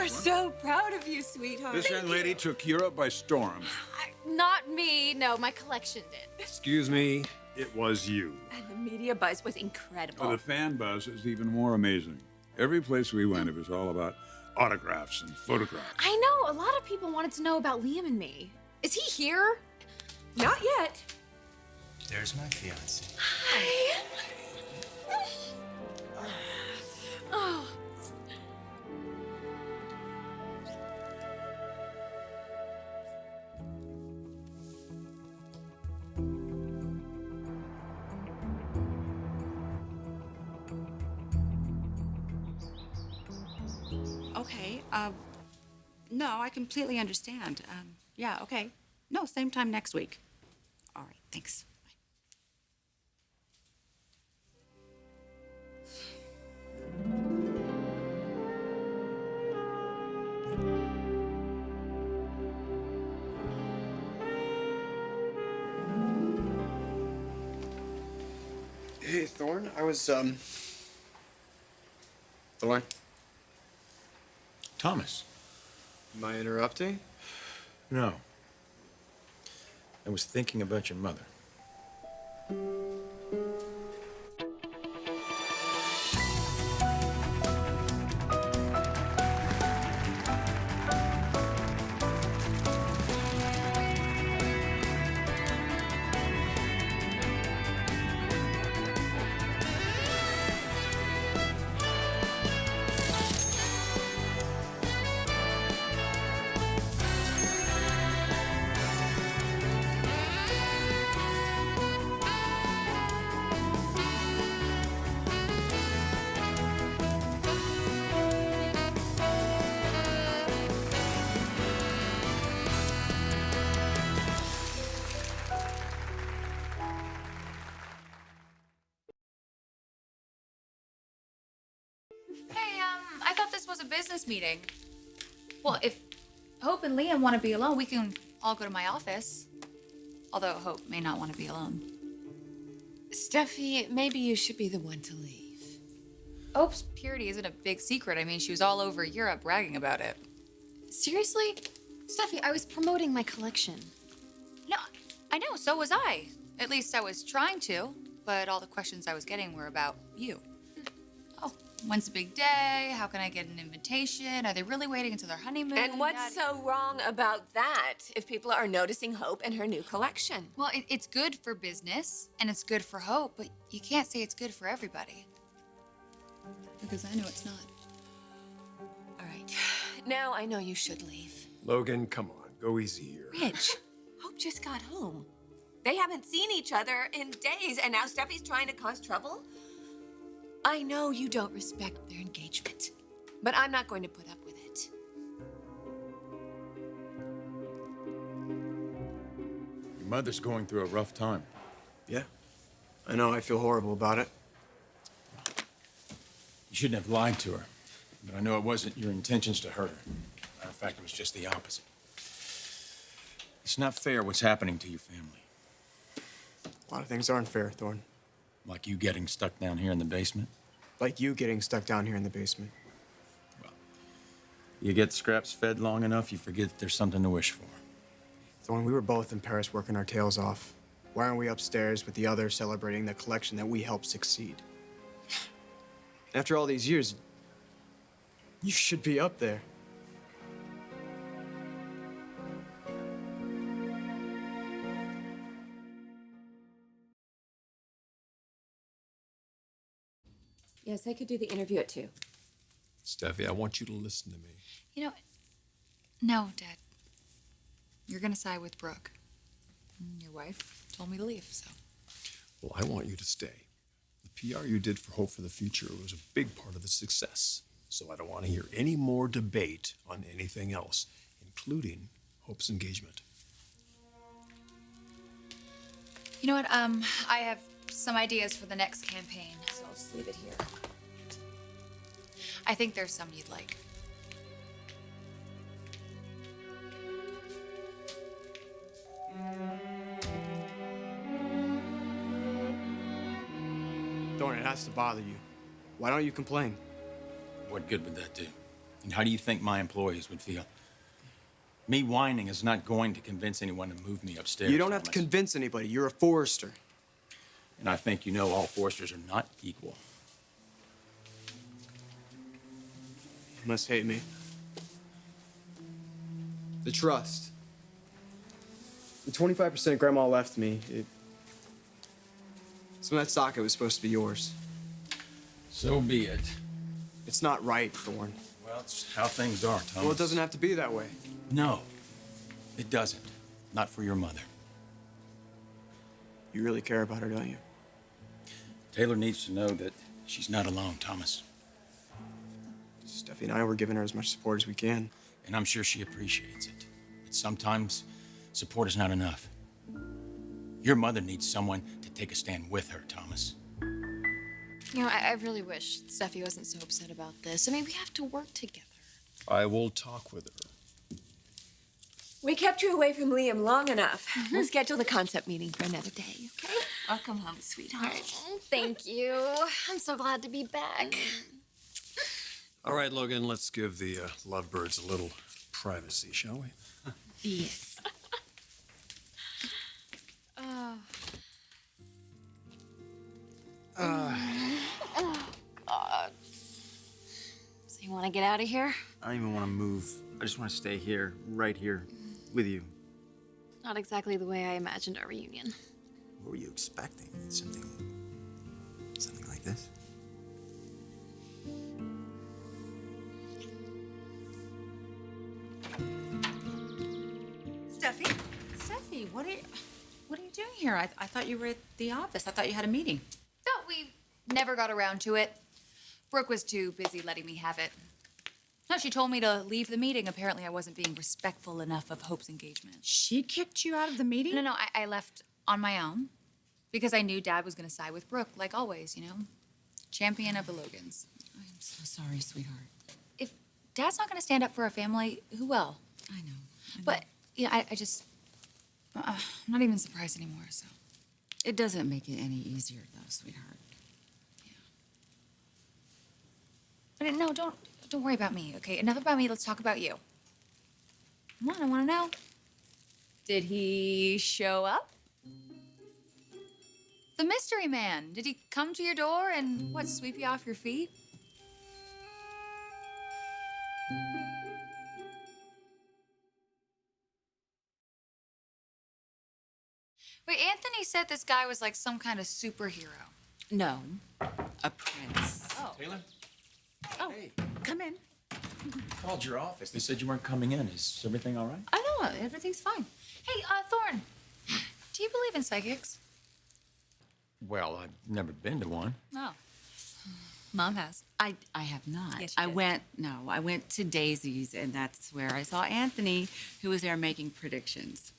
We're so proud of you, sweetheart. This young lady took Europe by storm. Not me. No, my collection did. Excuse me, it was you. And the media buzz was incredible. Oh, the fan buzz is even more amazing. Every place we went, it was all about autographs and photographs. I know. A lot of people wanted to know about Liam and me. Is he here? Not yet. There's my fiance. Hi. Oh. Okay, no, I completely understand. Yeah, okay. No, same time next week. All right, thanks. Hey, Thorne, I was, Thorne? Thomas. Am I interrupting? No. I was thinking about your mother. Hey, I thought this was a business meeting. Well, if Hope and Liam want to be alone, we can all go to my office. Although Hope may not want to be alone. Steffi, maybe you should be the one to leave. Hope's purity isn't a big secret. I mean, she was all over Europe bragging about it. Seriously? Steffi, I was promoting my collection. No, I know, so was I. At least I was trying to, but all the questions I was getting were about you. Oh, when's the big day? How can I get an invitation? Are they really waiting until their honeymoon? And what's so wrong about that if people are noticing Hope and her new collection? Well, it's good for business, and it's good for Hope, but you can't say it's good for everybody. Because I know it's not. All right. Now I know you should leave. Logan, come on, go easy here. Rich, Hope just got home. They haven't seen each other in days, and now Steffi's trying to cause trouble? I know you don't respect their engagement, but I'm not going to put up with it. Your mother's going through a rough time. Yeah. I know, I feel horrible about it. You shouldn't have lied to her, but I know it wasn't your intentions to hurt her. Matter of fact, it was just the opposite. It's not fair what's happening to your family. A lot of things aren't fair, Thorne. Like you getting stuck down here in the basement. Like you getting stuck down here in the basement. Well, you get scraps fed long enough, you forget that there's something to wish for. Thorne, we were both in Paris working our tails off. Why aren't we upstairs with the others celebrating the collection that we helped succeed? After all these years, you should be up there. Yes, I could do the interview at 2. Steffi, I want you to listen to me. You know, no, Dad. You're gonna side with Brooke. Your wife told me to leave, so. Well, I want you to stay. The PR you did for Hope for the Future was a big part of the success. So I don't want to hear any more debate on anything else, including Hope's engagement. You know what, I have some ideas for the next campaign, so I'll just leave it here. I think there's some you'd like. Thorne, it has to bother you. Why don't you complain? What good would that do? And how do you think my employees would feel? Me whining is not going to convince anyone to move me upstairs. You don't have to Thomas. convince anybody. You're a Forrester. And I think you know all Forresters are not equal. You must hate me. The trust. The 25% Grandma left me, some of that socket was supposed to be yours. So be it. It's not right, Thorne. Well, it's how things are, Thomas. Well, it doesn't have to be that way. No, it doesn't. Not for your mother. You really care about her, don't you? Taylor needs to know that she's not alone, Thomas. Steffi and I were giving her as much support as we can. And I'm sure she appreciates it. But sometimes support is not enough. Your mother needs someone to take a stand with her, Thomas. You know, I really wish Steffi wasn't so upset about this. I mean, we have to work together. I will talk with her. We kept you away from Liam long enough. We'll schedule the concept meeting for another day, okay? Welcome home, sweetheart. Thank you. I'm so glad to be back. All right, Logan, let's give the lovebirds a little privacy, shall we? Yes. God. So you want to get out of here? I don't even want to move. I just want to stay here, right here, with you. Not exactly the way I imagined our reunion. What were you expecting? Something like this? Steffi, what are you doing here? I thought you were at the office. I thought you had a meeting. No, we never got around to it. Brooke was too busy letting me have it. No, she told me to leave the meeting. Apparently, I wasn't being respectful enough of Hope's engagement. She kicked you out of the meeting? No, I left on my own because I knew Dad was going to side with Brooke, like always, you know? Champion of the Logans. I'm so sorry, sweetheart. If Dad's not going to stand up for our family, who will? I know. But, yeah, I just... I'm not even surprised anymore, so... It doesn't make it any easier, though, sweetheart. But no, don't worry about me, okay? Enough about me, let's talk about you. Come on, I want to know. Did he show up? The mystery man. Did he come to your door and, what, sweep you off your feet? Wait, Anthony said this guy was like some kind of superhero. No, a prince. Oh. Taylor? Oh, Hey. come in. Called your office. They said you weren't coming in. Is everything all right? I know, everything's fine. Hey, Thorne, do you believe in psychics? Well, I've never been to one. No. Mom has. I have not. Yes, you did. I went to Daisy's, and that's where I saw Anthony, who was there making predictions.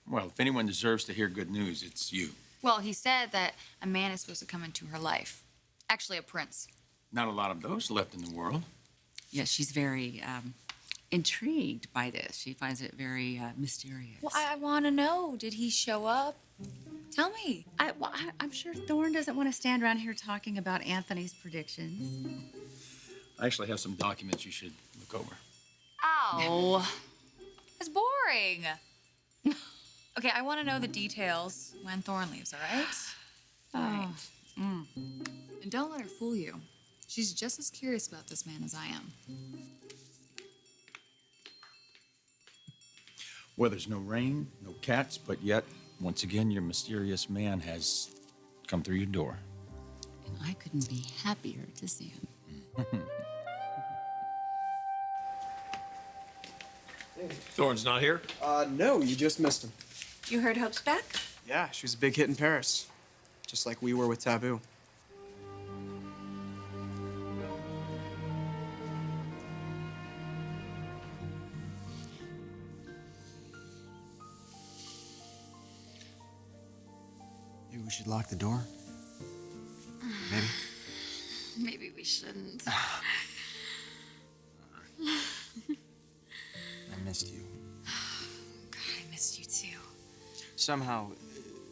Well, if anyone deserves to hear good news, it's you. Well, he said that a man is supposed to come into her life. Actually, a prince. Not a lot of those left in the world. Yes, she's very intrigued by this. She finds it very mysterious. Well, I want to know. Did he show up? Tell me. I'm sure Thorne doesn't want to stand around here talking about Anthony's predictions. I actually have some documents you should look over. Ow. That's boring. Okay, I want to know the details when Thorne leaves, all right? Oh. And don't let her fool you. She's just as curious about this man as I am. Well, there's no rain, no cats, but yet, once again, your mysterious man has come through your door. And I couldn't be happier to see him. Thorne's not here? No, you just missed him. You heard Hope's back? Yeah, she was a big hit in Paris. Just like we were with Taboo. Maybe we should lock the door? Maybe? Maybe we shouldn't. I missed you. God, I missed you too. Somehow,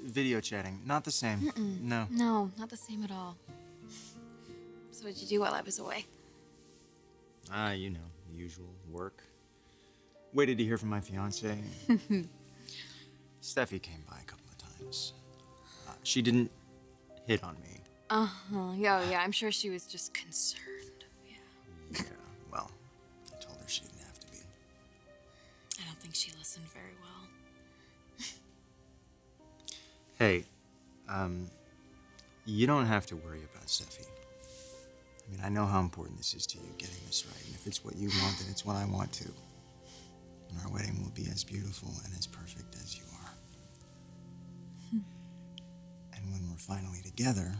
video chatting, not the same. No. No, not the same at all. So what'd you do while I was away? You know, the usual work. Waited to hear from my fiance. Steffi came by a couple of times. She didn't hit on me. Yeah, I'm sure she was just concerned. Yeah, well, I told her she didn't have to be. I don't think she listened very well. Hey, you don't have to worry about Steffi. I mean, I know how important this is to you, getting this right. And if it's what you want, then it's what I want too. And our wedding will be as beautiful and as perfect as you are. And when we're finally together...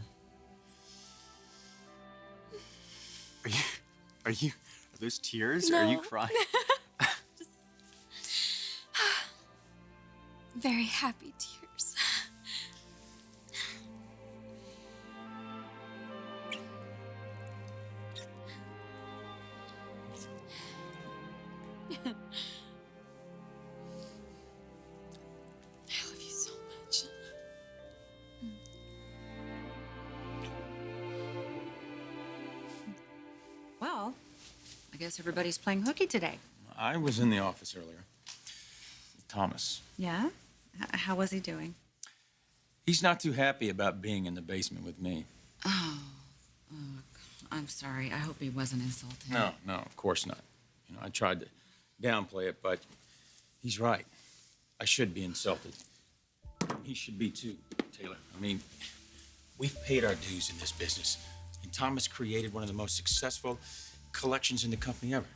Are those tears? No. Are you crying? Very happy tears. I love you so much. Well, I guess everybody's playing hooky today. I was in the office earlier. Thomas. Yeah? How was he doing? He's not too happy about being in the basement with me. Oh, I'm sorry. I hope he wasn't insulting. No, of course not. You know, I tried to downplay it, but he's right. I should be insulted. He should be too, Taylor. I mean, we've paid our dues in this business, and Thomas created one of the most successful collections in the company ever.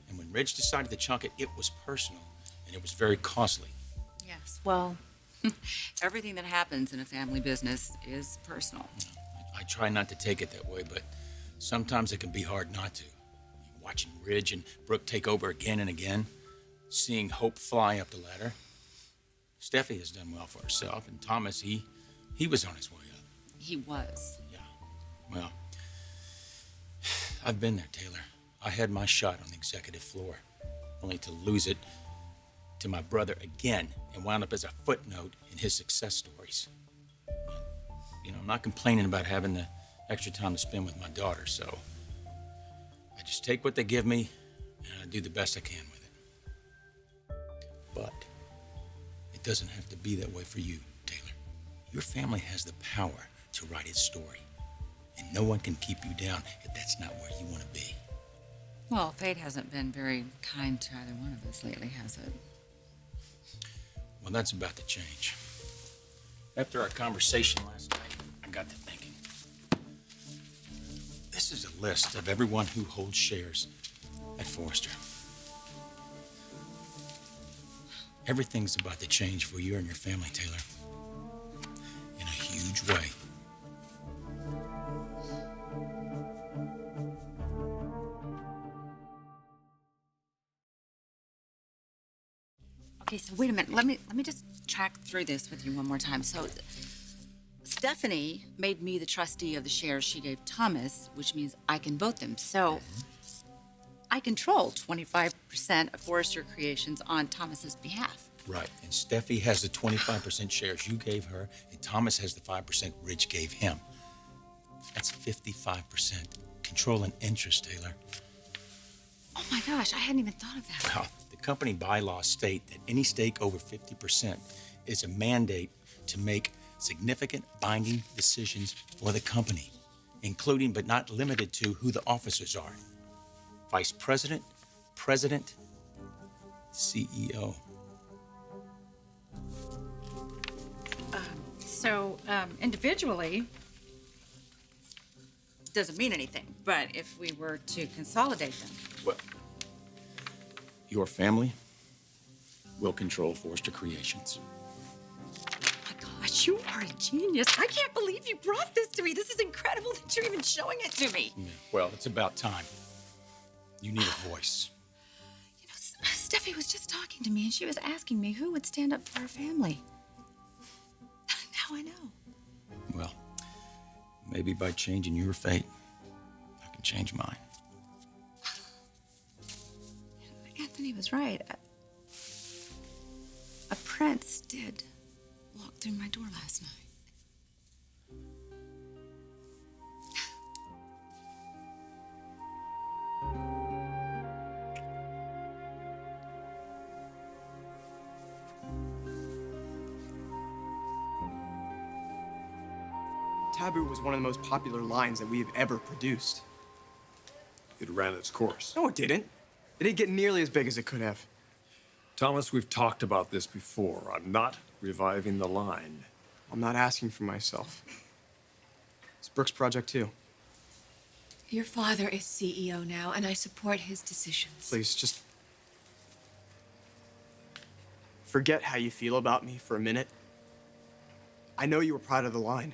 And when Ridge decided to chunk it, it was personal, and it was very costly. Yes, well, everything that happens in a family business is personal. I try not to take it that way, but sometimes it can be hard not to. Watching Ridge and Brooke take over again and again, seeing hope fly up the ladder. Steffi has done well for herself, and Thomas, he was on his way up. He was. Yeah, well, I've been there, Taylor. I had my shot on the executive floor, only to lose it to my brother again and wound up as a footnote in his success stories. You know, I'm not complaining about having the extra time to spend with my daughter, so I just take what they give me and I do the best I can with it. But it doesn't have to be that way for you, Taylor. Your family has the power to write its story, and no one can keep you down if that's not where you want to be. Well, fate hasn't been very kind to either one of us lately, has it? Well, that's about to change. After our conversation last night, I got to thinking. This is a list of everyone who holds shares at Forrester. Everything's about to change for you and your family, Taylor. In a huge way. Okay, so wait a minute. Let me just track through this with you one more time. So, Stephanie made me the trustee of the shares she gave Thomas, which means I can vote them. So, I control 25% of Forrester Creations on Thomas's behalf. Right, and Steffi has the 25% shares you gave her, and Thomas has the 5% Ridge gave him. That's 55% control and interest, Taylor. Oh my gosh, I hadn't even thought of that. Well, the company bylaws state that any stake over 50% is a mandate to make significant binding decisions for the company, including but not limited to who the officers are. Vice President, President, CEO. So, individually, doesn't mean anything. But if we were to consolidate them, Well, your family will control Forrester Creations. my gosh, you are a genius. I can't believe you brought this to me. This is incredible that you're even showing it to me. Yeah, well, it's about time. You need a voice. You know, Steffi was just talking to me, and she was asking me who would stand up for our family. Now I know. Well, maybe by changing your fate, I can change mine. Anthony was right. A prince did walk through my door last night. Taboo was one of the most popular lines that we have ever produced. It ran its course. No, it didn't. It didn't get nearly as big as it could have. Thomas, we've talked about this before. I'm not reviving the line. I'm not asking for myself. It's Brooke's project, too. Your father is CEO now, and I support his decisions. Please, just forget how you feel about me for a minute. I know you were proud of the line.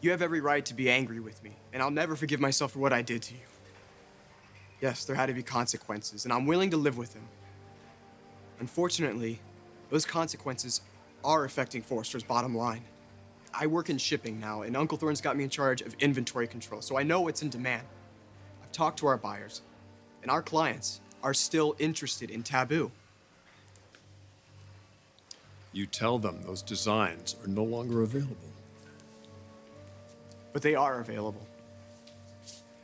You have every right to be angry with me, and I'll never forgive myself for what I did to you. Yes, there had to be consequences, and I'm willing to live with them. Unfortunately, those consequences are affecting Forrester's bottom line. I work in shipping now, and Uncle Thorne's got me in charge of inventory control, so I know what's in demand. I've talked to our buyers, and our clients are still interested in Taboo. You tell them those designs are no longer available. But they are available.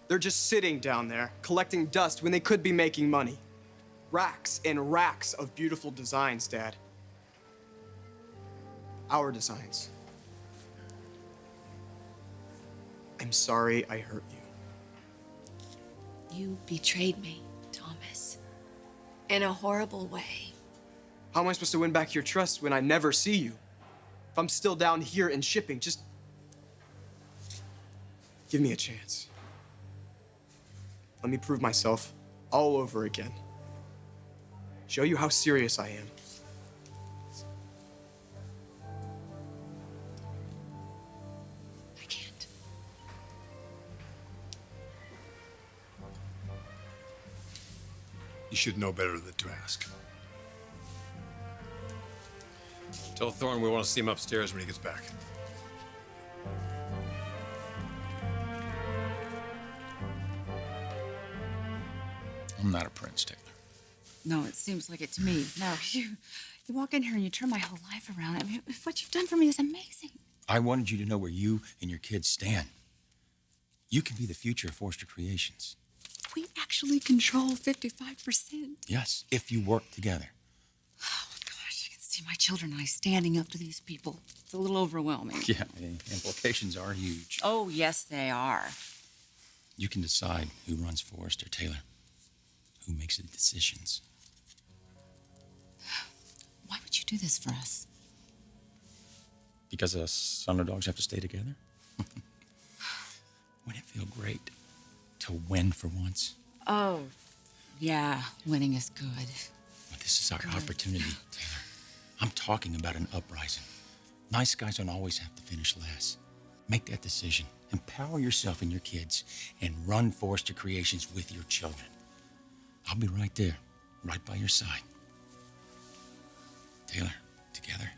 They're just sitting down there, collecting dust when they could be making money. Racks and racks of beautiful designs, Dad. Our designs. I'm sorry I hurt you. You betrayed me, Thomas. In a horrible way. How am I supposed to win back your trust when I never see you? If I'm still down here in shipping, just give me a chance. Let me prove myself all over again. Show you how serious I am. I can't. You should know better than to ask. Tell Thorne we want to see him upstairs when he gets back. I'm not a prince, Taylor. No, it seems like it to me. No, you walk in here and you turn my whole life around. I mean, what you've done for me is amazing. I wanted you to know where you and your kids stand. You can be the future of Forrester Creations. We actually control 55%. Yes, if you work together. Oh, gosh, you can see my children and I standing up to these people. It's a little overwhelming. Yeah, the implications are huge. Oh, yes, they are. You can decide who runs Forrester, Taylor. Who makes the decisions. Why would you do this for us? Because us underdogs have to stay together? Wouldn't it feel great to win for once? Oh, yeah, winning is good. Well, this is our opportunity, Taylor. I'm talking about an uprising. Nice guys don't always have to finish last. Make that decision. Empower yourself and your kids and run Forrester Creations with your children. I'll be right there, right by your side. Taylor, together.